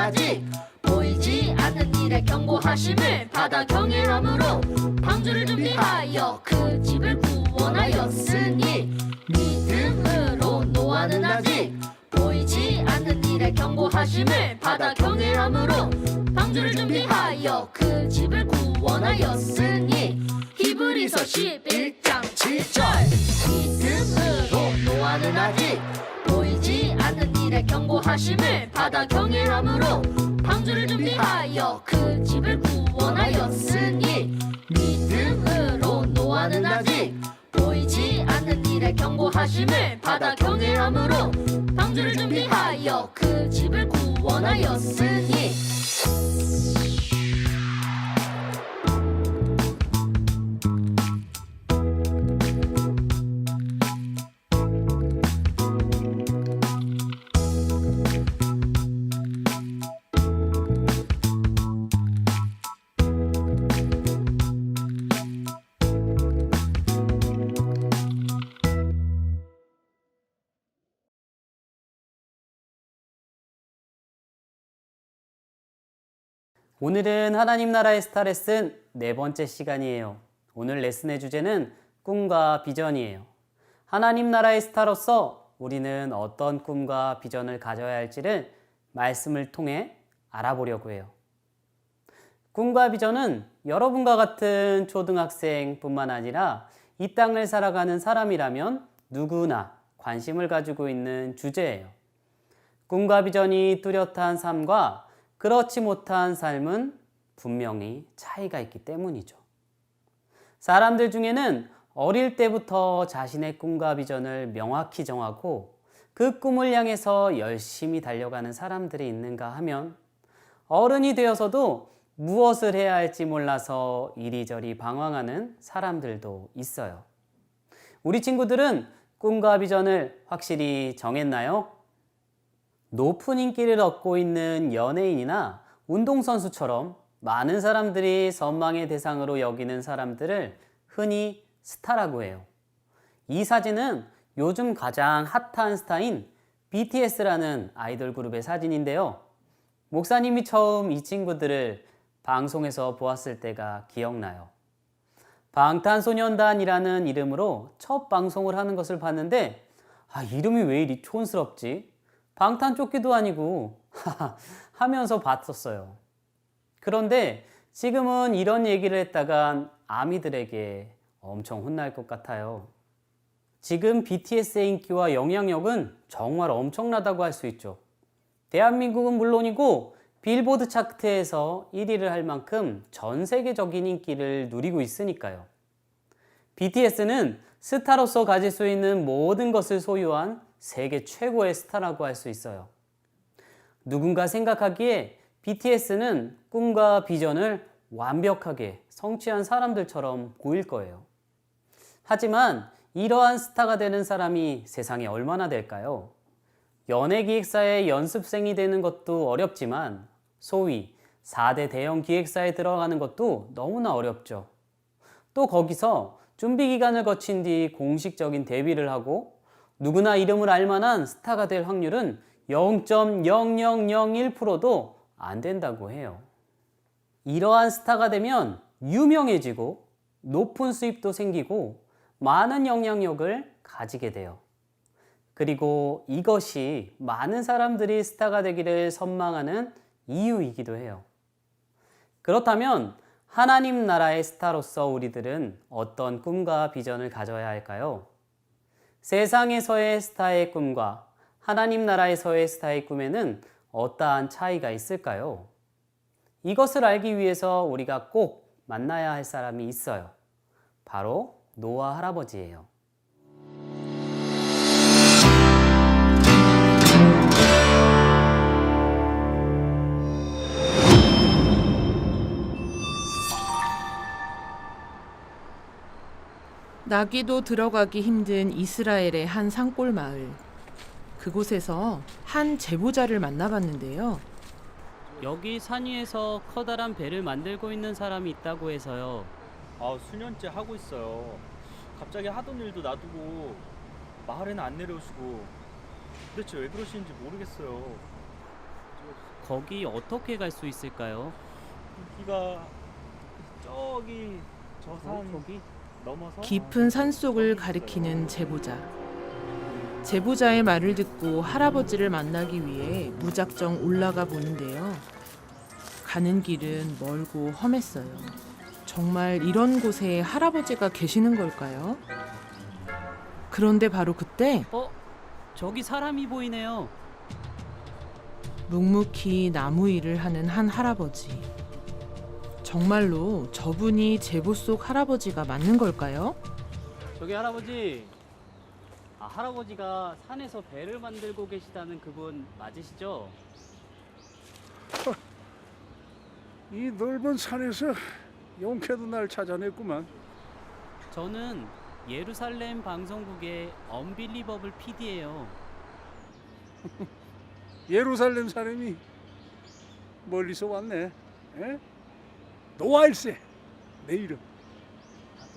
아직 보이지 않는 일에 경고하심을 받아 경외함으로 방주를 준비하여 그 집을 구원하였으니 믿음으로 노아는 아직 보이지 않는 일에 경고하심을 받아 경외함으로 방주를 준비하여 그 집을 구원하였으니 히브리서 11장 7절 믿음으로 노아는 아직 보이지 않는 일에 경고하심을 받아 경외함으로 방주를 준비하여 그 집을 구원하였으니 믿음으로 노아는 아직 보이지 않는 일에 경고하심을 받아 경외함으로 방주를 준비하여 그 집을 구원하였으니 오늘은 하나님 나라의 스타 레슨 네 번째 시간이에요. 오늘 레슨의 주제는 꿈과 비전이에요. 하나님 나라의 스타로서 우리는 어떤 꿈과 비전을 가져야 할지를 말씀을 통해 알아보려고 해요. 꿈과 비전은 여러분과 같은 초등학생뿐만 아니라 이 땅을 살아가는 사람이라면 누구나 관심을 가지고 있는 주제예요. 꿈과 비전이 뚜렷한 삶과 그렇지 못한 삶은 분명히 차이가 있기 때문이죠. 사람들 중에는 어릴 때부터 자신의 꿈과 비전을 명확히 정하고 그 꿈을 향해서 열심히 달려가는 사람들이 있는가 하면 어른이 되어서도 무엇을 해야 할지 몰라서 이리저리 방황하는 사람들도 있어요. 우리 친구들은 꿈과 비전을 확실히 정했나요? 높은 인기를 얻고 있는 연예인이나 운동선수처럼 많은 사람들이 선망의 대상으로 여기는 사람들을 흔히 스타라고 해요. 이 사진은 요즘 가장 핫한 스타인 BTS라는 아이돌 그룹의 사진인데요. 목사님이 처음 이 친구들을 방송에서 보았을 때가 기억나요. 방탄소년단이라는 이름으로 첫 방송을 하는 것을 봤는데 이름이 왜 이리 촌스럽지? 방탄조끼도 아니고 하면서 봤었어요. 그런데 지금은 이런 얘기를 했다간 아미들에게 엄청 혼날 것 같아요. 지금 BTS의 인기와 영향력은 정말 엄청나다고 할 수 있죠. 대한민국은 물론이고 빌보드 차트에서 1위를 할 만큼 전 세계적인 인기를 누리고 있으니까요. BTS는 스타로서 가질 수 있는 모든 것을 소유한 세계 최고의 스타라고 할 수 있어요. 누군가 생각하기에 BTS는 꿈과 비전을 완벽하게 성취한 사람들처럼 보일 거예요. 하지만 이러한 스타가 되는 사람이 세상에 얼마나 될까요? 연예기획사의 연습생이 되는 것도 어렵지만 소위 4대 대형 기획사에 들어가는 것도 너무나 어렵죠. 또 거기서 준비기간을 거친 뒤 공식적인 데뷔를 하고 누구나 이름을 알만한 스타가 될 확률은 0.0001%도 안 된다고 해요. 이러한 스타가 되면 유명해지고 높은 수입도 생기고 많은 영향력을 가지게 돼요. 그리고 이것이 많은 사람들이 스타가 되기를 선망하는 이유이기도 해요. 그렇다면 하나님 나라의 스타로서 우리들은 어떤 꿈과 비전을 가져야 할까요? 세상에서의 스타의 꿈과 하나님 나라에서의 스타의 꿈에는 어떠한 차이가 있을까요? 이것을 알기 위해서 우리가 꼭 만나야 할 사람이 있어요. 바로 노아 할아버지예요. 나귀도 들어가기 힘든 이스라엘의 한 산골 마을. 그곳에서 한 제보자를 만나봤는데요. 여기 산 위에서 커다란 배를 만들고 있는 사람이 있다고 해서요. 수년째 하고 있어요. 갑자기 하던 일도 놔두고 마을에는 안 내려오시고 도대체 왜 그러시는지 모르겠어요. 거기 어떻게 갈 수 있을까요? 여기가 저기 저 산 저기? 넘어서 깊은 산속을 가리키는 제보자. 제보자의 말을 듣고 할아버지를 만나기 위해 무작정 올라가 보는데요. 가는 길은 멀고 험했어요. 정말 이런 곳에 할아버지가 계시는 걸까요? 그런데 바로 그때 저기 사람이 보이네요. 묵묵히 나무 일을 하는 한 할아버지. 정말로 저분이 제보 속 할아버지가 맞는 걸까요? 저기 할아버지. 할아버지가 산에서 배를 만들고 계시다는 그분 맞으시죠? 이 넓은 산에서 용케도 날 찾아냈구만. 저는 예루살렘 방송국의 언빌리버블 PD예요. 예루살렘 사람이 멀리서 왔네. 에? 노아일세 내 이름.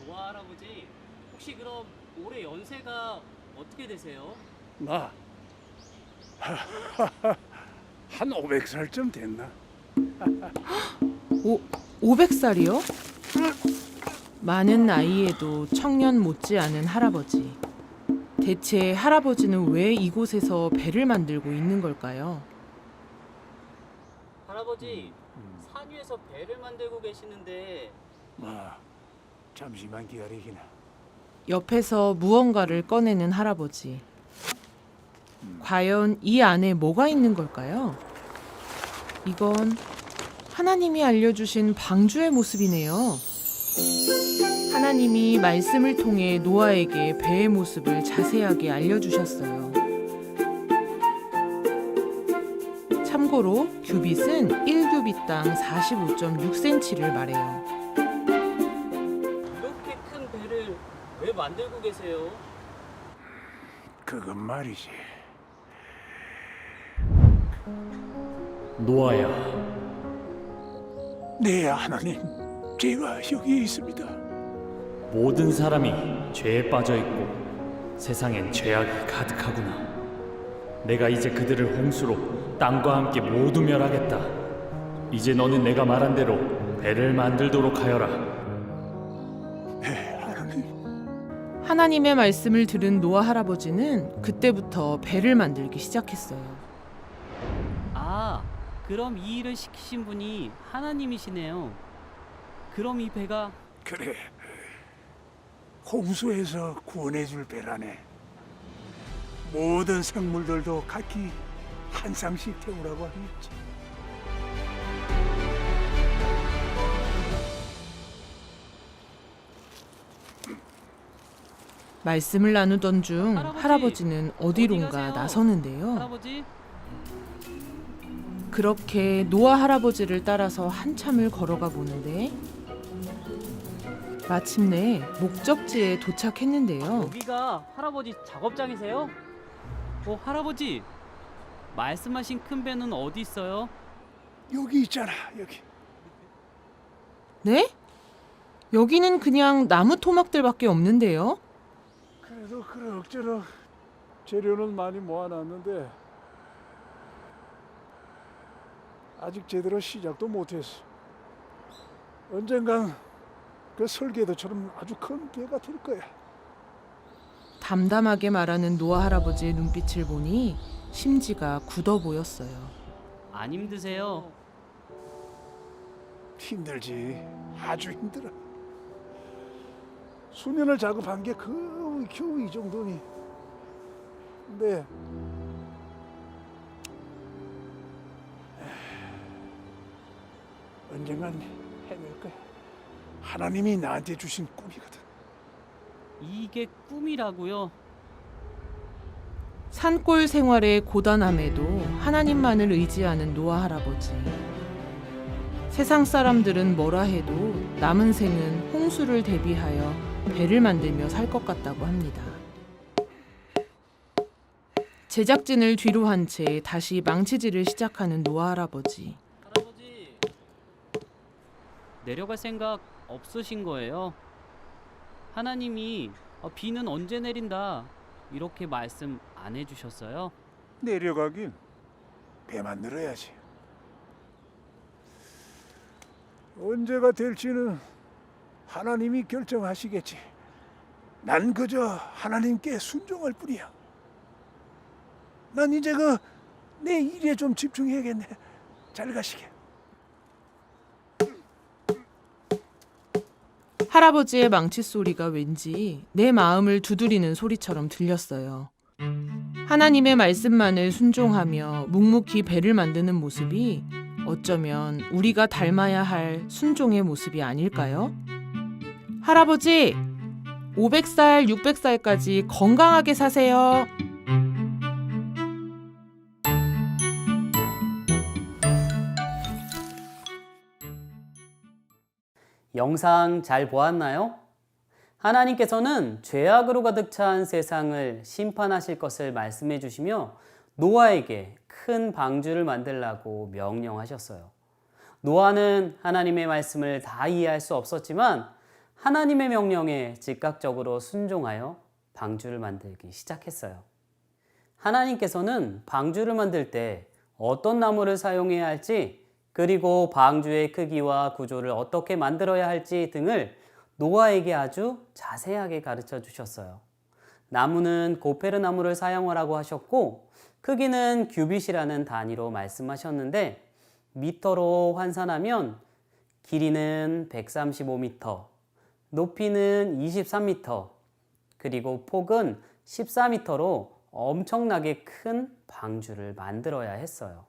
노아 할아버지, 혹시 그럼 올해 연세가 어떻게 되세요? 나 한 500살쯤 됐나? 500살이요? 많은 나이에도 청년 못지않은 할아버지. 대체 할아버지는 왜 이곳에서 배를 만들고 있는 걸까요? 할아버지, 산 위에서 배를 만들고 계시는데 잠시만 기다리기나. 옆에서 무언가를 꺼내는 할아버지. 과연 이 안에 뭐가 있는 걸까요? 이건 하나님이 알려주신 방주의 모습이네요. 하나님이 말씀을 통해 노아에게 배의 모습을 자세하게 알려주셨어요. 참고로 규빗은 1규빗당 45.6cm를 말해요. 이렇게 큰 배를 왜 만들고 계세요? 그건 말이지. 노아야, 네 하나님, 제가 여기에 있습니다. 모든 사람이 죄에 빠져 있고 세상엔 죄악이 가득하구나. 내가 이제 그들을 홍수로 땅과 함께 모두 멸하겠다. 이제 너는 내가 말한 대로 배를 만들도록 하여라. 네 하나님. 하나님의 말씀을 들은 노아 할아버지는 그때부터 배를 만들기 시작했어요. 그럼 이 일을 시키신 분이 하나님이시네요. 그럼 이 배가 그래. 홍수에서 구원해줄 배라네. 모든 생물들도 각기 한 쌍씩 태우라고 하겠지. 말씀을 나누던 중 할아버지, 할아버지는 어디론가 어디 가세요? 나서는데요. 할아버지? 그렇게 노아 할아버지를 따라서 한참을 걸어가 보는데 마침내 목적지에 도착했는데요. 여기가 할아버지 작업장이세요? 할아버지, 말씀하신 큰 배는 어디 있어요? 여기 있잖아, 여기. 네? 여기는 그냥 나무 토막들밖에 없는데요. 그래도 그럭저럭 재료는 많이 모아놨는데 아직 제대로 시작도 못했어. 언젠간 그 설계도처럼 아주 큰 배가 될 거야. 담담하게 말하는 노아 할아버지의 눈빛을 보니 심지가 굳어 보였어요. 안 힘드세요? 힘들지. 아주 힘들어. 수년을 작업한 게 겨우 이 정도니. 근데 언젠간 해낼 거야. 하나님이 나한테 주신 꿈이거든. 이게 꿈이라고요? 산골 생활의 고단함에도 하나님만을 의지하는 노아 할아버지. 세상 사람들은 뭐라 해도 남은 생은 홍수를 대비하여 배를 만들며 살 것 같다고 합니다. 제작진을 뒤로 한 채 다시 망치질을 시작하는 노아 할아버지. 할아버지, 내려갈 생각 없으신 거예요? 하나님이 비는 언제 내린다 이렇게 말씀 안 해주셨어요? 내려가긴 배 만들어야지. 언제가 될지는 하나님이 결정하시겠지. 난 그저 하나님께 순종할 뿐이야. 난 이제 내 일에 좀 집중해야겠네. 잘 가시게. 할아버지의 망치 소리가 왠지 내 마음을 두드리는 소리처럼 들렸어요. 하나님의 말씀만을 순종하며 묵묵히 배를 만드는 모습이 어쩌면 우리가 닮아야 할 순종의 모습이 아닐까요? 할아버지, 500살, 600살까지 건강하게 사세요. 영상 잘 보았나요? 하나님께서는 죄악으로 가득 찬 세상을 심판하실 것을 말씀해 주시며 노아에게 큰 방주를 만들라고 명령하셨어요. 노아는 하나님의 말씀을 다 이해할 수 없었지만 하나님의 명령에 즉각적으로 순종하여 방주를 만들기 시작했어요. 하나님께서는 방주를 만들 때 어떤 나무를 사용해야 할지, 그리고 방주의 크기와 구조를 어떻게 만들어야 할지 등을 노아에게 아주 자세하게 가르쳐 주셨어요. 나무는 고페르 나무를 사용하라고 하셨고, 크기는 규빗이라는 단위로 말씀하셨는데, 미터로 환산하면 길이는 135m, 높이는 23m, 그리고 폭은 14m로 엄청나게 큰 방주를 만들어야 했어요.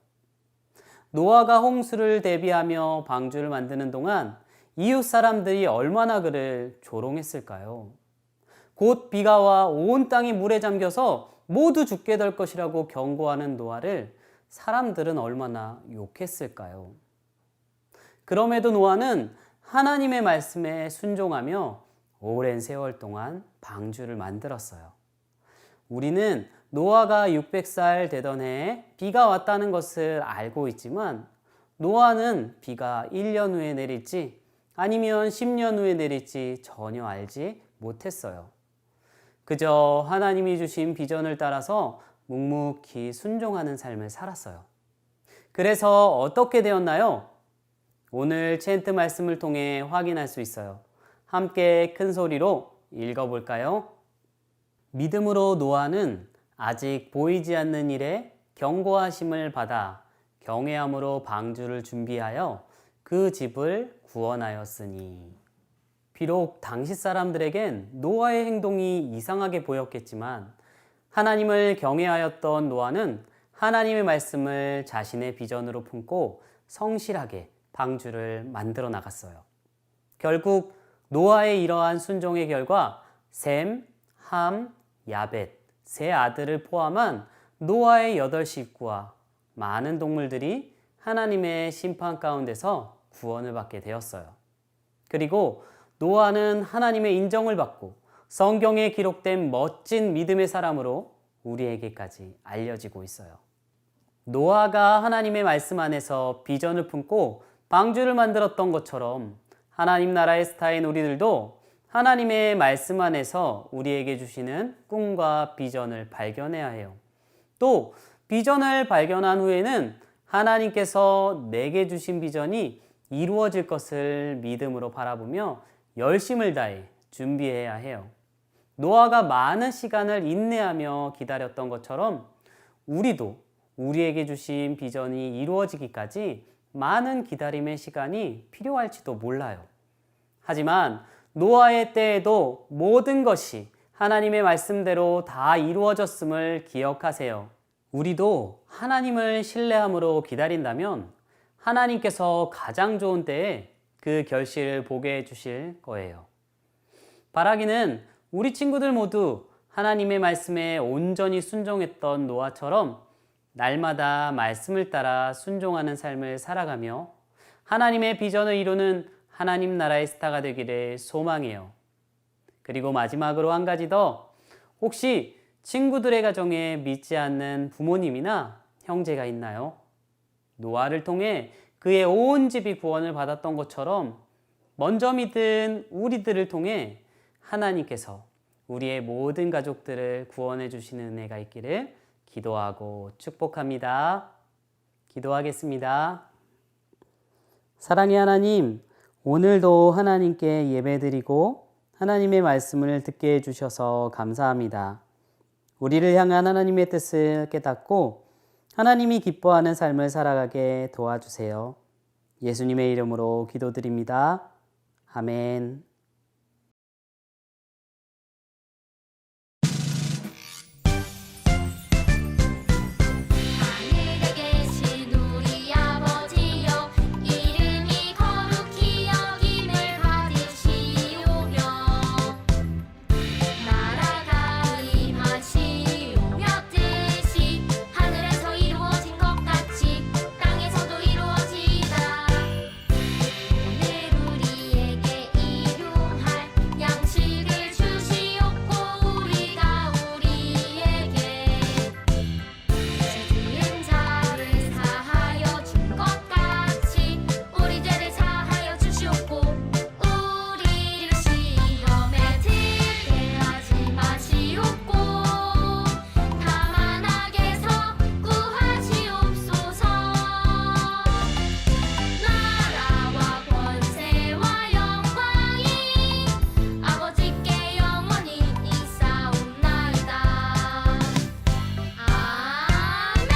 노아가 홍수를 대비하며 방주를 만드는 동안 이웃 사람들이 얼마나 그를 조롱했을까요? 곧 비가 와 온 땅이 물에 잠겨서 모두 죽게 될 것이라고 경고하는 노아를 사람들은 얼마나 욕했을까요? 그럼에도 노아는 하나님의 말씀에 순종하며 오랜 세월 동안 방주를 만들었어요. 우리는 노아가 600살 되던 해에 비가 왔다는 것을 알고 있지만 노아는 비가 1년 후에 내릴지 아니면 10년 후에 내릴지 전혀 알지 못했어요. 그저 하나님이 주신 비전을 따라서 묵묵히 순종하는 삶을 살았어요. 그래서 어떻게 되었나요? 오늘 챈트 말씀을 통해 확인할 수 있어요. 함께 큰 소리로 읽어볼까요? 믿음으로 노아는 아직 보이지 않는 일에 경고하심을 받아 경외함으로 방주를 준비하여 그 집을 구원하였으니. 비록 당시 사람들에겐 노아의 행동이 이상하게 보였겠지만 하나님을 경외하였던 노아는 하나님의 말씀을 자신의 비전으로 품고 성실하게 방주를 만들어 나갔어요. 결국 노아의 이러한 순종의 결과 셈, 함, 야벳 세 아들을 포함한 노아의 8 식구와 많은 동물들이 하나님의 심판 가운데서 구원을 받게 되었어요. 그리고 노아는 하나님의 인정을 받고 성경에 기록된 멋진 믿음의 사람으로 우리에게까지 알려지고 있어요. 노아가 하나님의 말씀 안에서 비전을 품고 방주를 만들었던 것처럼 하나님 나라의 스타인 우리들도 하나님의 말씀 안에서 우리에게 주시는 꿈과 비전을 발견해야 해요. 또 비전을 발견한 후에는 하나님께서 내게 주신 비전이 이루어질 것을 믿음으로 바라보며 열심을 다해 준비해야 해요. 노아가 많은 시간을 인내하며 기다렸던 것처럼 우리도 우리에게 주신 비전이 이루어지기까지 많은 기다림의 시간이 필요할지도 몰라요. 하지만 노아의 때에도 모든 것이 하나님의 말씀대로 다 이루어졌음을 기억하세요. 우리도 하나님을 신뢰함으로 기다린다면 하나님께서 가장 좋은 때에 그 결실을 보게 해주실 거예요. 바라기는 우리 친구들 모두 하나님의 말씀에 온전히 순종했던 노아처럼 날마다 말씀을 따라 순종하는 삶을 살아가며 하나님의 비전을 이루는 하나님 나라의 스타가 되기를 소망해요. 그리고 마지막으로 한 가지 더, 혹시 친구들의 가정에 믿지 않는 부모님이나 형제가 있나요? 노아를 통해 그의 온 집이 구원을 받았던 것처럼 먼저 믿은 우리들을 통해 하나님께서 우리의 모든 가족들을 구원해 주시는 은혜가 있기를 기도하고 축복합니다. 기도하겠습니다. 사랑의 하나님, 오늘도 하나님께 예배드리고 하나님의 말씀을 듣게 해주셔서 감사합니다. 우리를 향한 하나님의 뜻을 깨닫고 하나님이 기뻐하는 삶을 살아가게 도와주세요. 예수님의 이름으로 기도드립니다. 아멘. 하늘에 계신 우리 아버지여 이름이 거룩히 여김을 받으시오며 나라가 임하시오며 뜻이 하늘에서 이루어진 것 같이 땅에서도 이루어지이다. 오늘 우리에게 일용할 양식을 주시옵고 우리가 우리에게 지은 자를 사하여 준 것 같이 우리 죄를 사하여 주시옵고 우리를 시험에 들게 하지 마시옵고 다만 악에서 구하시옵소서. 나라와 권세와 영광이 아버지께 영원히 있사옵나이다. 아멘.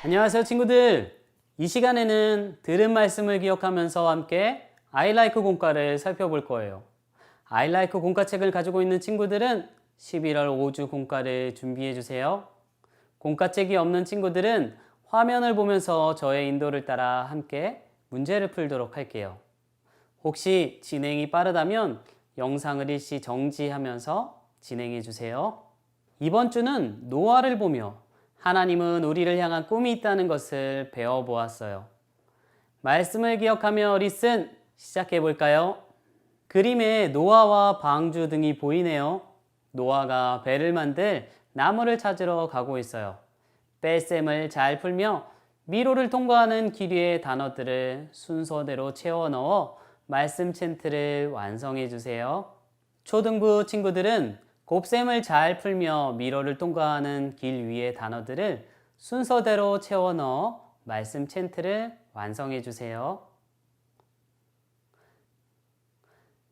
안녕하세요, 친구들. 이 시간에는 들은 말씀을 기억하면서 함께 아이라이크 공과를 살펴볼 거예요. 아이라이크 공과책을 가지고 있는 친구들은 11월 5주 공과를 준비해 주세요. 공과책이 없는 친구들은 화면을 보면서 저의 인도를 따라 함께 문제를 풀도록 할게요. 혹시 진행이 빠르다면 영상을 일시 정지하면서 진행해 주세요. 이번 주는 노아를 보며 하나님은 우리를 향한 꿈이 있다는 것을 배워보았어요. 말씀을 기억하며 리슨 시작해 볼까요? 그림에 노아와 방주 등이 보이네요. 노아가 배를 만들 나무를 찾으러 가고 있어요. 뺄셈을 잘 풀며 미로를 통과하는 길 위의 단어들을 순서대로 채워 넣어 말씀 챈트를 완성해 주세요. 초등부 친구들은 곱셈을 잘 풀며 미로를 통과하는 길 위의 단어들을 순서대로 채워 넣어 말씀 챈트를 완성해 주세요.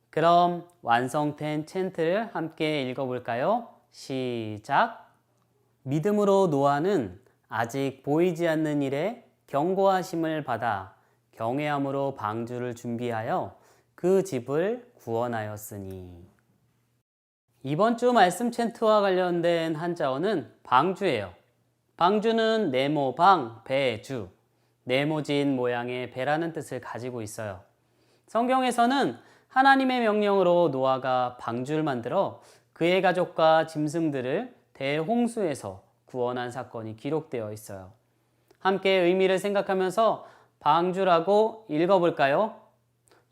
그럼 완성된 챈트를 함께 읽어볼까요? 시작! 믿음으로 노아는 아직 보이지 않는 일에 경고하심을 받아 경외함으로 방주를 준비하여 그 집을 구원하였으니. 이번 주 말씀 챈트와 관련된 한자어는 방주예요. 방주는 네모, 방, 배, 주, 네모진 모양의 배라는 뜻을 가지고 있어요. 성경에서는 하나님의 명령으로 노아가 방주를 만들어 그의 가족과 짐승들을 대홍수에서 구원한 사건이 기록되어 있어요. 함께 의미를 생각하면서 방주라고 읽어볼까요?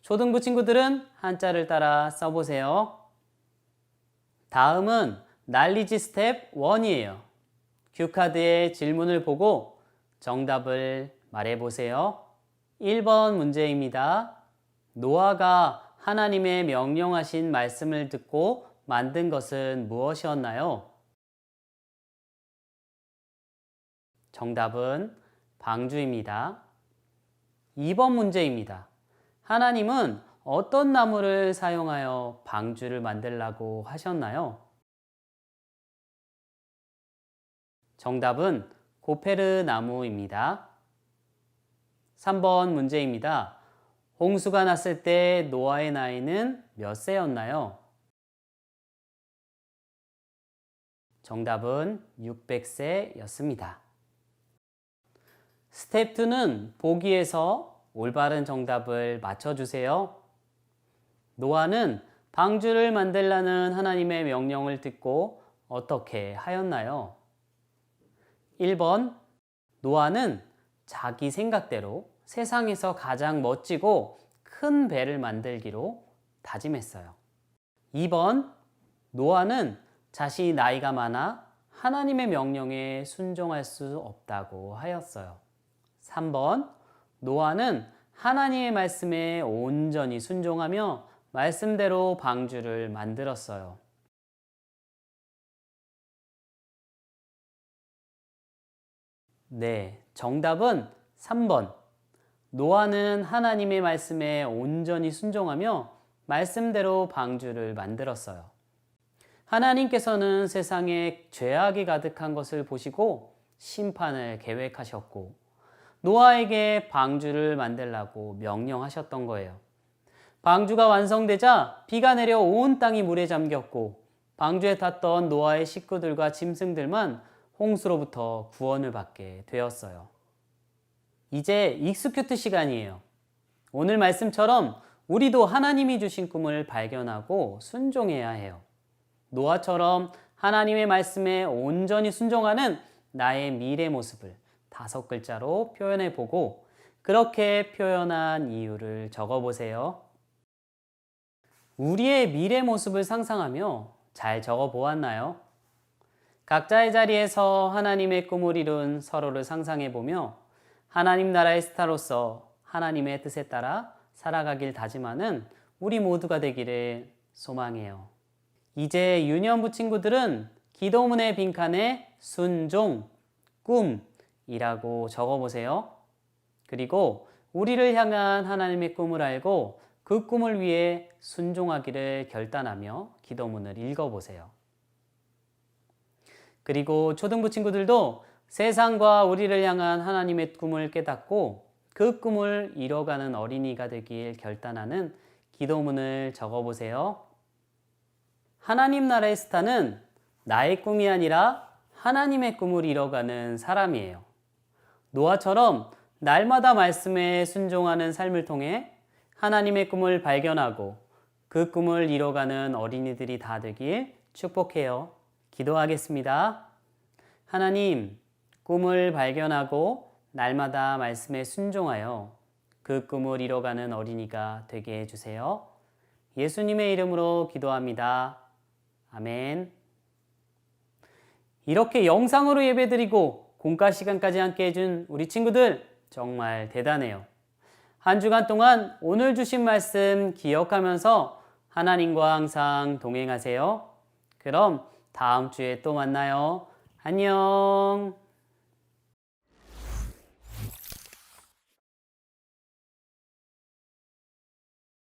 초등부 친구들은 한자를 따라 써보세요. 다음은 난리지 스텝 1이에요. 큐카드의 질문을 보고 정답을 말해보세요. 1번 문제입니다. 노아가 하나님의 명령하신 말씀을 듣고 만든 것은 무엇이었나요? 정답은 방주입니다. 2번 문제입니다. 하나님은 어떤 나무를 사용하여 방주를 만들라고 하셨나요? 정답은 고페르 나무입니다. 3번 문제입니다. 홍수가 났을 때 노아의 나이는 몇 세였나요? 정답은 600세였습니다. 스텝 2는 보기에서 올바른 정답을 맞춰주세요. 노아는 방주를 만들라는 하나님의 명령을 듣고 어떻게 하였나요? 1번, 노아는 자기 생각대로 세상에서 가장 멋지고 큰 배를 만들기로 다짐했어요. 2번, 노아는 자신이 나이가 많아 하나님의 명령에 순종할 수 없다고 하였어요. 3번, 노아는 하나님의 말씀에 온전히 순종하며 말씀대로 방주를 만들었어요. 네, 정답은 3번. 노아는 하나님의 말씀에 온전히 순종하며 말씀대로 방주를 만들었어요. 하나님께서는 세상에 죄악이 가득한 것을 보시고 심판을 계획하셨고 노아에게 방주를 만들라고 명령하셨던 거예요. 방주가 완성되자 비가 내려 온 땅이 물에 잠겼고 방주에 탔던 노아의 식구들과 짐승들만 홍수로부터 구원을 받게 되었어요. 이제 익스큐트 시간이에요. 오늘 말씀처럼 우리도 하나님이 주신 꿈을 발견하고 순종해야 해요. 노아처럼 하나님의 말씀에 온전히 순종하는 나의 미래 모습을 5글자로 표현해 보고 그렇게 표현한 이유를 적어 보세요. 우리의 미래 모습을 상상하며 잘 적어 보았나요? 각자의 자리에서 하나님의 꿈을 이룬 서로를 상상해 보며 하나님 나라의 스타로서 하나님의 뜻에 따라 살아가길 다짐하는 우리 모두가 되기를 소망해요. 이제 유년부 친구들은 기도문의 빈칸에 순종, 꿈이라고 적어보세요. 그리고 우리를 향한 하나님의 꿈을 알고 그 꿈을 위해 순종하기를 결단하며 기도문을 읽어보세요. 그리고 초등부 친구들도 세상과 우리를 향한 하나님의 꿈을 깨닫고 그 꿈을 이뤄가는 어린이가 되길 결단하는 기도문을 적어보세요. 하나님 나라의 스타는 나의 꿈이 아니라 하나님의 꿈을 이뤄가는 사람이에요. 노아처럼 날마다 말씀에 순종하는 삶을 통해 하나님의 꿈을 발견하고 그 꿈을 이뤄가는 어린이들이 다 되길 축복해요. 기도하겠습니다. 하나님, 꿈을 발견하고 날마다 말씀에 순종하여 그 꿈을 이뤄가는 어린이가 되게 해주세요. 예수님의 이름으로 기도합니다. 아멘. 이렇게 영상으로 예배드리고 공과 시간까지 함께 해준 우리 친구들 정말 대단해요. 한 주간 동안 오늘 주신 말씀 기억하면서 하나님과 항상 동행하세요. 그럼 다음 주에 또 만나요. 안녕.